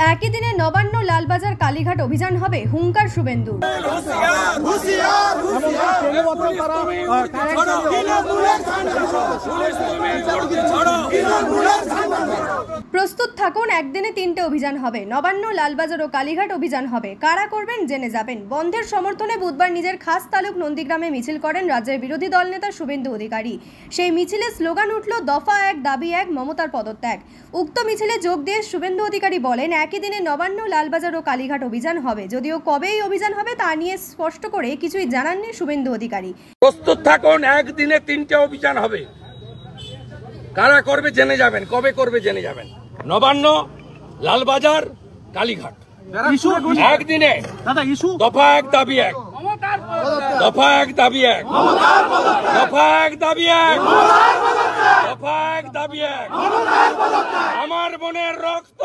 একই দিনে নবান্ন লালবাজার কালীঘাট অভিযান হবে, হুঙ্কার শুভেন্দু। প্রস্তুত থাকুন, একদিনে 3টে অভিযান হবে। নবান্ন, লালবাজার ও কালীঘাট অভিযান হবে। কারা করবেন জেনে যাবেন। বন্ধের সমর্থনে বুধবার নিজের খাস তালুক নন্দীগ্রামে মিছিল করেন রাজ্যের বিরোধী দলনেতা শুভেন্দু অধিকারী। সেই মিছিলে স্লোগান উঠল দফা 1 দাবি 1 মমতার পদত্যাগ। উক্ত মিছিলে যোগ দিয়ে শুভেন্দু অধিকারী বলেন, একই দিনে নবান্ন, লালবাজার ও কালীঘাট অভিযান হবে। যদিও কবে এই অভিযান হবে তা নিয়ে স্পষ্ট করে কিছুই জানাননি শুভেন্দু অধিকারী। প্রস্তুত থাকুন, একদিনে 3টে অভিযান হবে। কারা করবে জেনে যাবেন, কবে করবে জেনে যাবেন। নবান্ন, লালবাজার, কালীঘাট একদিনে দফা 1 দাবি 1, দফা 1 দাবি 1, দফা 1 দাবি 1, দফা 1 দাবি 1। আমার বোনের রক্ত,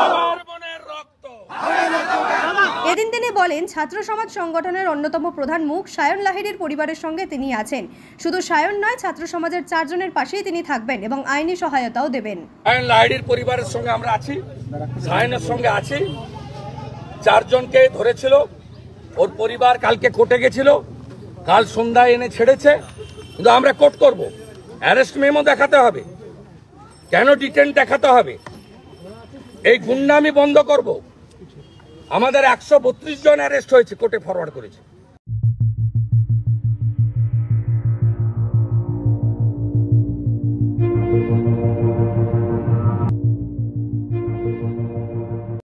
আমার বোনের রক্ত। এদিন তিনি বলেন, ছাত্র সমাজ সংগঠনের অন্যতম প্রধান মুখ সায়ন লাহিড়ীর পরিবারের সঙ্গে তিনি আছেন। শুধু সায়ন নয়, ছাত্র সমাজের 4 জনের পাশেই তিনি থাকবেন এবং আইনি সহায়তাও দেবেন। সায়ন লাহিড়ীর পরিবারের সঙ্গে আমরা আছি, সায়নের সঙ্গে আছি। 4 জনকে ধরেছিল, ওর পরিবার কালকে কোর্টে গেছিল, কাল সন্ধ্যায় এনে ছেড়েছে। কিন্তু আমরা কোর্ট করব, অ্যারেস্ট মেমো দেখাতে হবে, কেন ডিটেন দেখাতে হবে, এই গুন্ডামি বন্ধ করব। আমাদের 132 জন অ্যারেস্ট হয়েছে, কোর্টে ফরওয়ার্ড করেছে।